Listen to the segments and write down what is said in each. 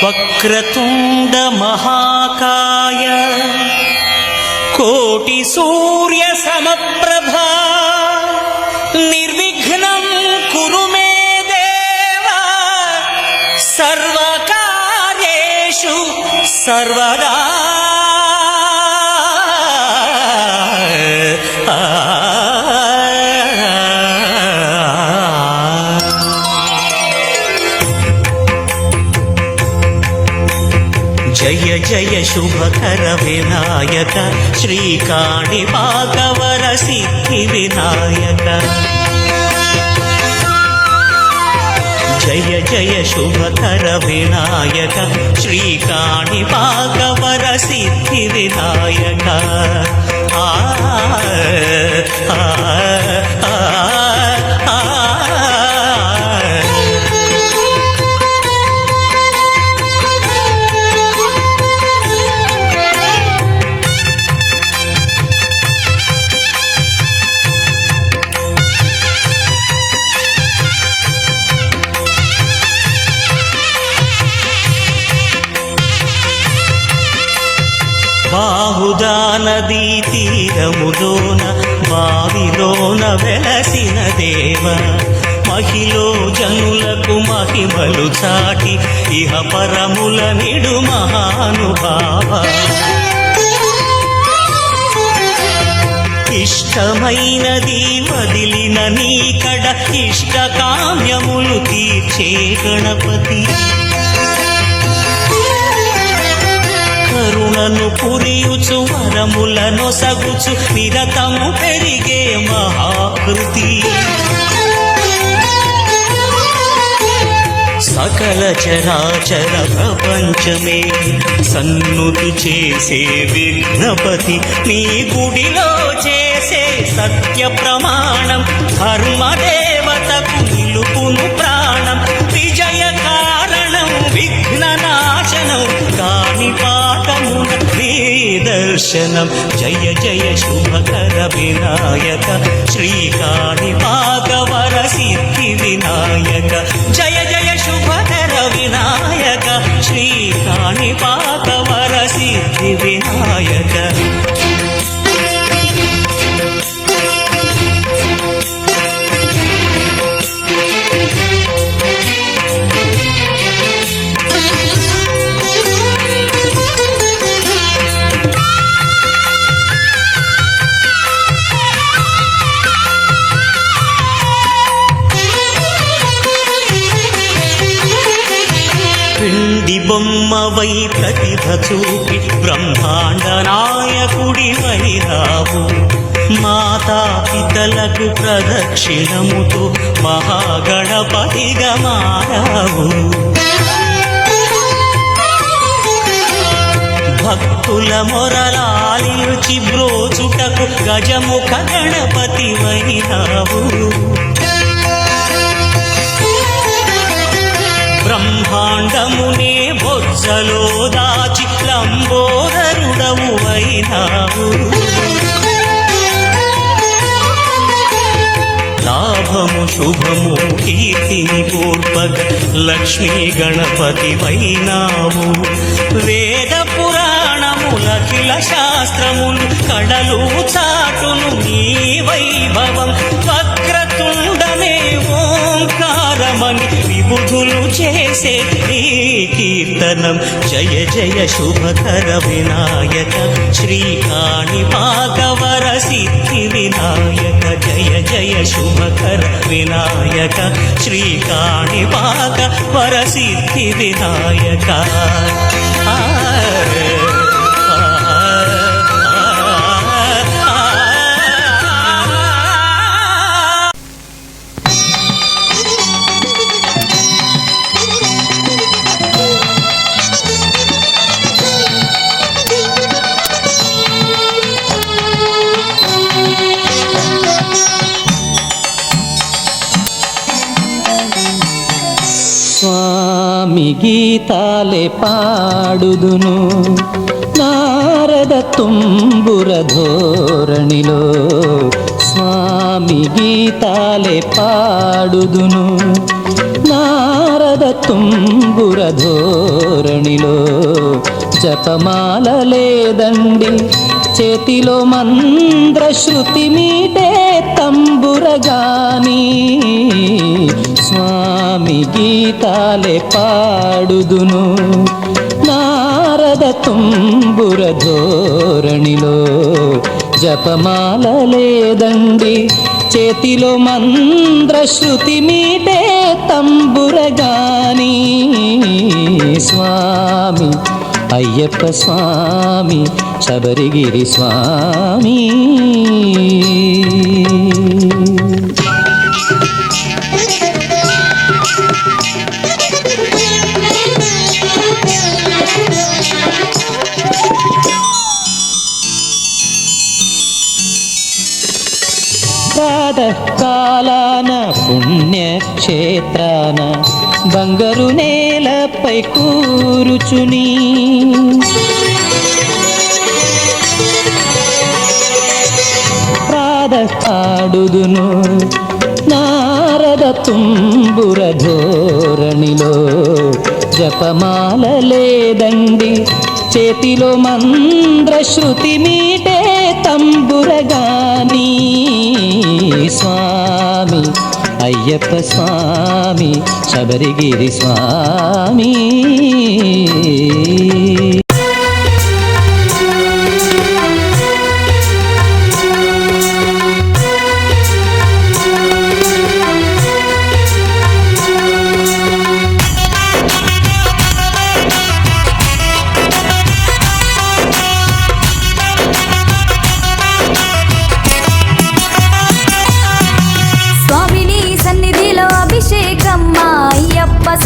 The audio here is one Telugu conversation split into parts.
వక్రతుండ మహాకాయ కోటి సూర్య సమప్రభా నిర్విఘ్నం కురు మే దేవ సర్వకార్యేషు సర్వదా. జయ జయ శుభకర వినాయక శ్రీకాణిపాకవర సిద్ధి వినాయక. జయ జయ శుభకర వినాయక శ్రీకాణిపాకవర సిద్ధి వినాయక. ఆ బాహుదా నదీ తీరములోన బావిలోన వెలసిన దేవ మహిలో జనులకు మహిమలు చాటి ఇహ పరముల నిడు మహానుభావ. ఇష్టమైనది వదిలిన నీకడ ఇష్టకామ్యములు తీర్చే గణపతి. కరుణను పురియుచు వరములను సగుచు నిరతము పెరిగే మహాకృతి. సకల చరాచర ప్రపంచమే సన్నుతి చేసే విఘ్నపతి. నీ గుడిలో చేసే సత్య ప్రమాణం ధర్మదేవతకు నిలుపును ప్రాణం. విజయ కారణం విఘ్ననాశనం కాని పాఠమున దర్శనం. జయ జయ శుభకర వినాయక శ్రీకాణిపాకవర సిద్ధి వినాయక. జయ జయ శుభకర వినాయక శ్రీకాణిపాకవర సిద్ధి వినాయక. పిండి బొమ్మవై ప్రతిభ చూపి బ్రహ్మాండ నాయకుడివై రావు. మాతాపితలకు ప్రదక్షిణముతో మహాగణపతిగా మారావు. భక్తుల మొరలాలించి బ్రోచుటకు గజముఖ గణపతివై రావు. బ్రహ్మాండమునే బొజ్జలో దాచి లంబోదరుడవు అయినావు. లాభము శుభము కీర్తిని కోర్పగ లక్ష్మీ గణపతి వైనావు. వేద పురాణములఖిల శాస్త్రములు కడలు చాటును నీ వైభవం. వక్రతుండమే ఓంకారమని విబుధులు చేసే నీ కీర్తనం. జయ జయ శుభకర వినాయక శ్రీకాణిపాకవర సిద్ధి వినాయక. జయ జయ శుభకర వినాయక శ్రీకాణిపాకవర సిద్ధి వినాయక. స్వామి గీతాలే పాడుదును నారద తుంబుర ధోరణిలో. స్వామి గీతాలే పాడుదును నారద నారద తుంబుర ధోరణిలో జపమాల లేదండి చేతిలో మంద్ర శృతి మీటే తంబురగాని స్వామి గీతాలే పాడుదును నారద తుంబుర ధోరణిలో జపమాల లేదండి చేతిలో మంద్ర శృతి మీటే తంబురగాని స్వామి అయ్యప్ప స్వామి శబరిగిరి స్వామి ప్రాతకాలాన పుణ్యక్షేత్రాన బంగారు నేలపై కూరుచుని ప్రాతకాడుదును నారద తుంబుర ధోరణిలో జపమాల లేదండి చేతిలో మంద్ర శృతి మీటే తంబురగాని స్వామి అయ్యప్ప స్వామి శబరిగిరి స్వామి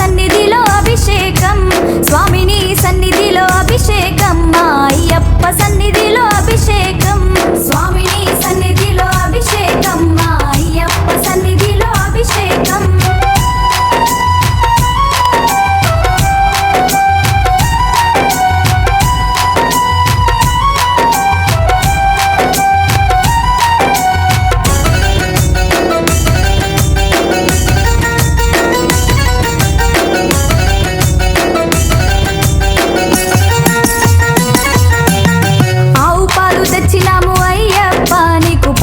సన్నిధిలో అభిషేకం స్వామిని సన్నిధిలో అభిషేకం అయ్యప్ప సన్నిధిలో అభిషేకం స్వామిని సన్నిధిలో అభిషేకం అయ్యప్ప సన్నిధిలో అభిషేకం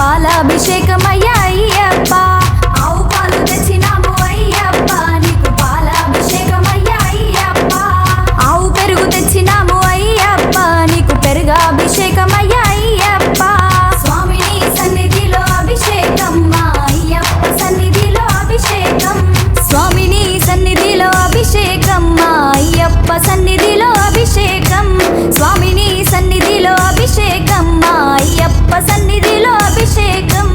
పాలాభిషేకమయ్యా అయ్యప్ప ఆవు పాలు తెచ్చినాము అయ్యప్ప నీకు పాలాభిషేకమయ్యా అయ్యప్ప ఆవు పెరుగు తెచ్చినాము అయ్యప్ప నీకు పెరుగాభిషేకమయ్యా అయ్యప్ప స్వామిని సన్నిధిలో అభిషేకం అయ్యప్ప సన్నిధిలో అభిషేకం స్వామిని సన్నిధిలో అభిషేకం అయ్యప్ప సన్నిధిలో అభిషేకం స్వామిని సన్నిధిలో అభిషేకం అయ్యప్ప సన్నిధిలో అభిషేకం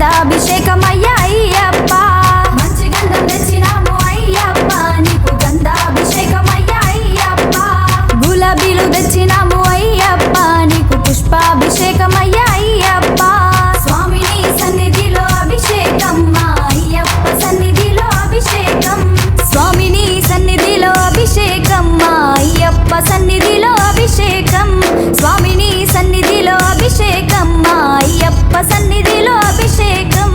గంధాభిషేకమయ్యా అయ్యప్ప మంచి గంధం తెచ్చినాము అయ్యప్ప నీకు గంధాభిషేకమయ్యా అయ్యప్ప గులాబీలు తెచ్చినాము అయ్యప్ప నీకు పుష్పాభిషేకమయ్యా అయ్యప్ప స్వామిని సన్నిధిలో అభిషేకం మా అయ్యప్ప సన్నిధిలో అభిషేకం స్వామిని సన్నిధిలో అభిషేకం మా అయ్యప్ప సన్నిధిలో అభిషేకం స్వామిని సన్నిధిలో అభిషేకం మా అయ్యప్ప సన్నిధిలో అభిషేకం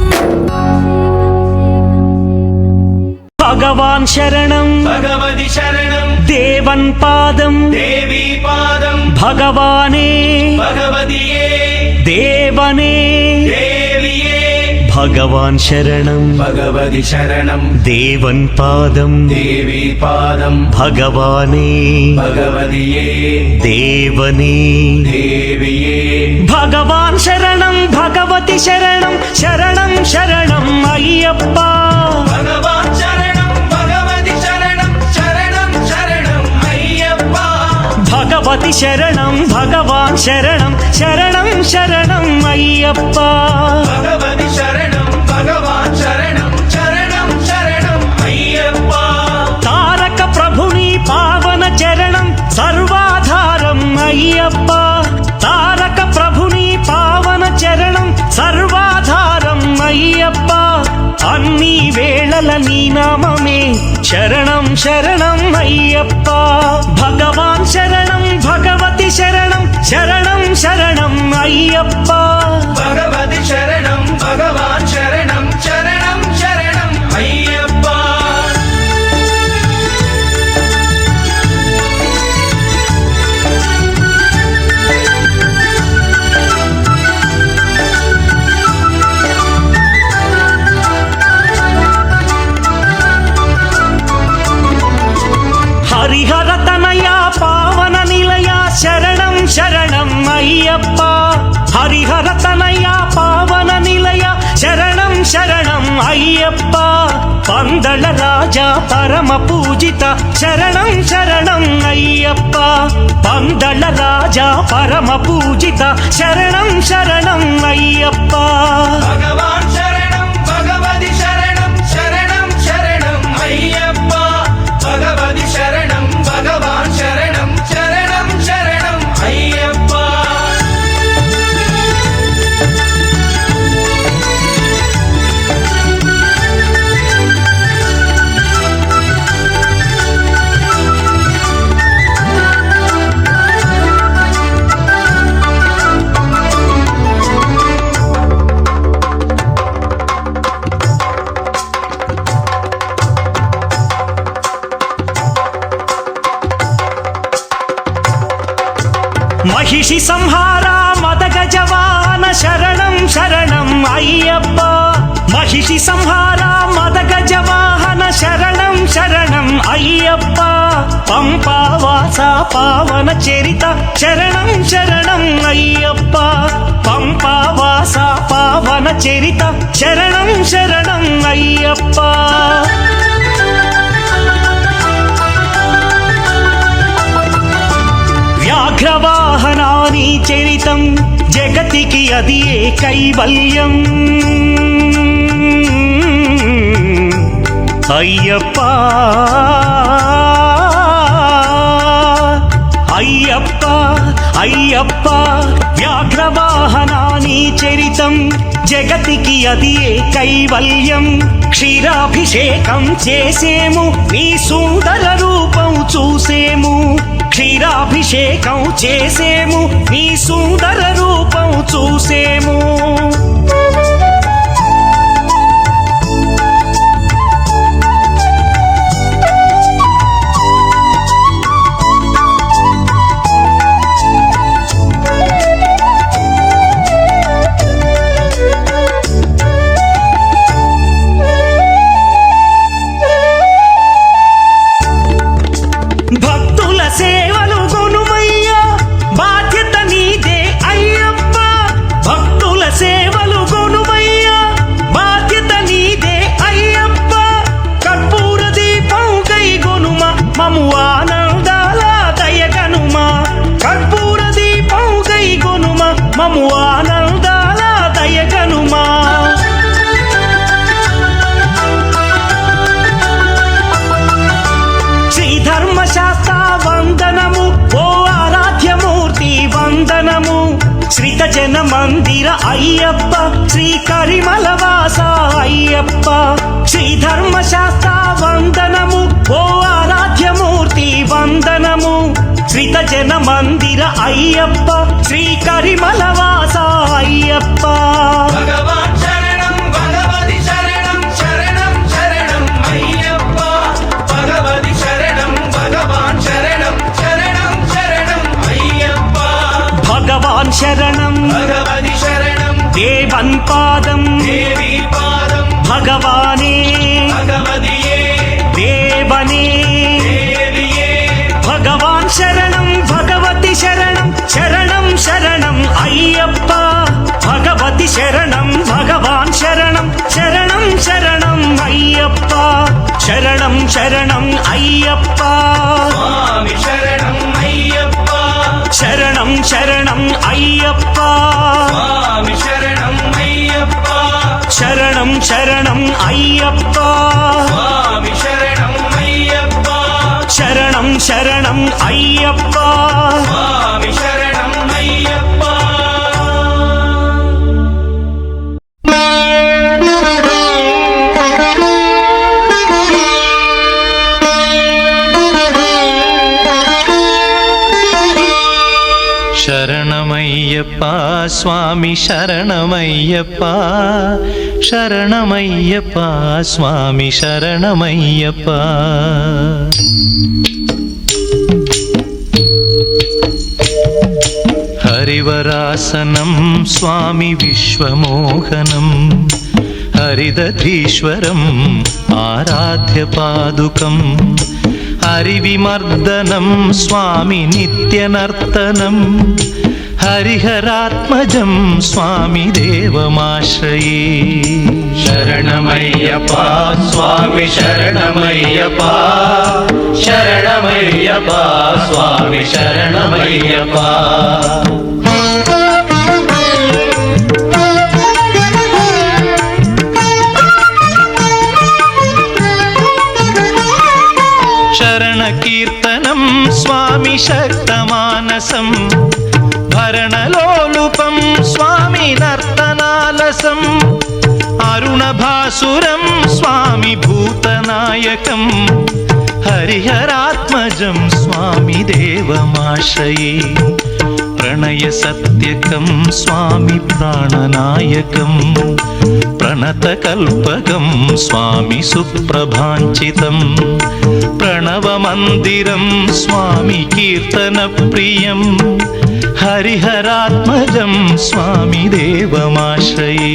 భగవాన్ శరణం భగవతి శరణం దేవన్ పాదం దేవి పాదం భగవానే భగవతియే దేవనే దేవియే భగవాన్ శరణం భగవతి శరణం దేవన్ పాదం దేవి పాదం భగవానే భగవతియే దేవనే దేవియే భగవాన్ శరణం భగవతి శరణం శరణం శరణం అయ్యప్ప భగవాన్ శరణం భగవతి శరణం శరణం శరణం అయ్యప్ప భగవతి శరణం భగవాన్ శరణం శరణం శరణం అయ్యప్ప భగవతి శరణం భగవాన్ శరణం శరణం శరణం అయ్యప్ప తారక ప్రభుని పావన చరణం సర్వాధారం అయ్యప్ప తారక ప్రభుని పావన చరణం సర్వాధారం అయ్యప్ప అన్ని వేళల నీ నామమే శరణం శరణం అయ్యప్ప భగవాన్ శరణం భగవతి శరణం శరణం శరణం అయ్యప్ప భగవతి శరణం భగవాన్ శరణం శరణం శరణం అయ్యప్ప హరిహర తనయ పావన నిలయ శరణం శరణం అయ్యప్ప హరిహర తనయ పావన నిలయ శరణం శరణం అయ్యప్ప పందళ రాజా పరమ పూజిత శరణం శరణం అయ్యప్ప పందళ రాజా పరమ పూజిత శరణం శరణం అయ్యప్ప భగవాన్ శరణం భగవతి శరణం శరణం శరణం అయ్యప్ప భగవతి శరణం భగవాన్ శరణం శరణం శరణం అయ్యప్ప మహిషి సంహార మదగజవాన శరణం శరణం అయ్యప్ప మహిషి సంహార మదగజవాహన శరణం శరణం అయ్యప్ప పంపావాస పావన చరిత శరణం శరణం అయ్యప్ప పంపావాస పావన చరిత శరణం శరణం అయ్యప్ప వ్యాఘ్రవాహనాని చరితం జగతికి అది ఏ కైవల్యం అయ్యప్ప అయ్యప్ప అయ్యప్ప వ్యాఘ్రవాహనాని చరితం జగతికి అది ఏ కైవల్యం క్షీరాభిషేకం చేసేము నీ సుందర రూపం చూసేము క్షీరాభిషేకం చేసేము నీ సుందర రూపం చూసేము భక్తుల సేవలు గునుమయ్యా బాధ్యత నీదే శ్రిత జన మందిర అయ్యప్ప శ్రీ కరిమలవాస అయ్యప్ప శ్రీ ధర్మశాస్త్ర వందనము ఓ ఆరాధ్యమూర్తి వందనము శ్రిత జన మందిర అయ్యప్ప శ్రీ కరిమలవాస అయ్యప్ప భగవాన్ శరణం భగవతి శరణం శరణం శరణం అయ్యప్ప భగవతి శరణం భగవాన్ శరణం శరణం శరణం అయ్యప్ప భగవాన్ శరణం భగవతి శరణం దేవన్ పాదం దేవి పాదం భగవానే భగవతియే దేవనే దేవియే భగవాన్ శరణం భగవతి శరణం శరణం శరణం అయ్యప్ప భగవతి శరణం భగవాన్ శరణం శరణం శరణం అయ్యప్ప శరణం శరణం అయ్యప్ప స్వామి శరణం అయ్యప్ప శరణం శరణం అయ్యప్ప స్వామి శరణం అయ్యప్ప శరణం శరణం అయ్యప్ప స్వామి శరణం అయ్యప్ప శరణం శరణం అయ్యప్ప స్వామి శరణం అయ్యప్ప శరణమయ్యప్ప స్వామి శరణమయ్యప్ప శరణమయ్యప్ప స్వామి శరణమయ్యప్ప హరివరాసనం స్వామి విశ్వమోహనం హరిదధీశ్వరం ఆరాధ్య పాదుకం హరివిమర్దనం స్వామి నిత్యనర్తనం హరిహరాత్మజం స్వామి దేవమాశ్రయే శరణమయ్యప్ప స్వామి శరణమయ్యప్ప శరణమయ్యప్ప స్వామి శరణమయ్యప్ప శరణ కీర్తనం స్వామి శక్తమానసం భరణలోలుపం స్వామి నర్తనాలసం అరుణభాసురం స్వామి భూతనాయకం హరిహరాత్మజం స్వామి దేవమాశ్రయే ప్రణయ సత్యకం స్వామి ప్రాణనాయకం ప్రణతకల్పకం స్వామి సుప్రభాంచితం ప్రణవమందిరం స్వామి కీర్తన ప్రియం హరిహరాత్మజం స్వామి దేవమాశ్రయే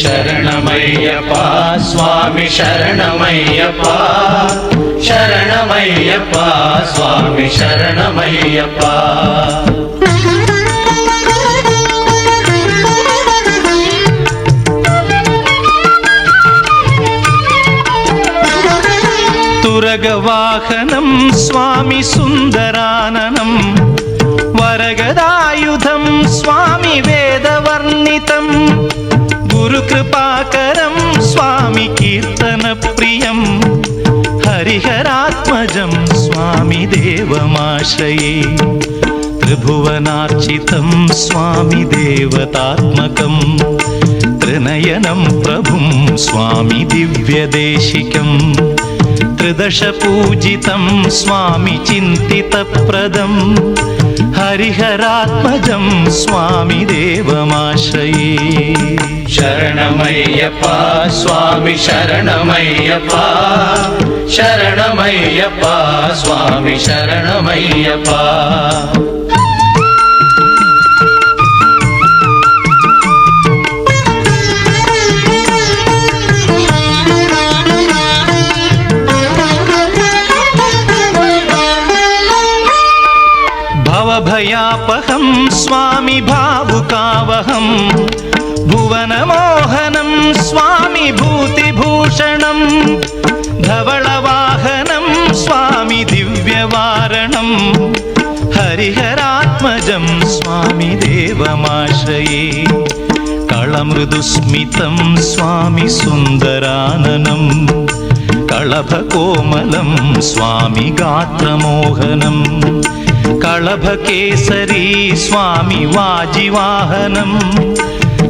శరణమయ్యప్ప స్వామి శరణమయ్యప్ప శరణమయ్యప్ప స్వామి శరణమయ్యప్ప తురగవాహనం స్వామి సుందరాననం వరగదాయుధం స్వామి వేదవర్ణితం గురుకృపాకరం స్వామి కీర్తన ప్రియం హరిహరాత్మజం స్వామి దేవమాశ్రయే త్రిభువనార్చితం స్వామి దేవతాత్మకం త్రినయనం ప్రభుం స్వామి దివ్యదేశికం త్రిదశ పూజితం స్వామి చింతితప్రదం హరిహరాత్మజం స్వామి దేవమాశ్రయే శరణమయ్యప్ప స్వామి శరణమయ్యప్ప శరణమయ్యప్ప స్వామి శరణమయ్యప్ప భవభయాపహం స్వామి భావుకావహం భువనమోహనం స్వామి భూతిభూషణం ధవళవాహనం స్వామి దివ్యవారణం హరిహరాత్మజం స్వామి దేవమాశ్రయే కళమృదుస్మితం స్వామి సుందరాననం కళభకోమలం స్వామి గాత్రమోహనం कळभकेसरी स्वामि वाजिवाहनं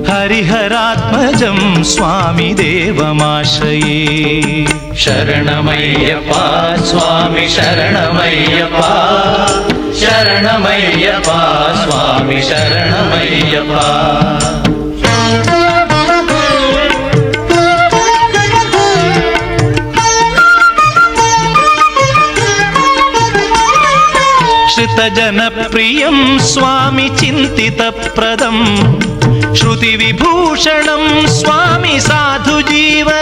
हरिहरात्मजं स्वामि देवमाश्रये शरणमय्यप्पा स्वामि शरणमय्यप्पा शरणमय्यप्पा स्वामि शरणमय्यप्पा श्रितजनप्रियं स्वामि चिन्तितप्रदं श्रुतिविभूषणं स्वामि साधुजीवन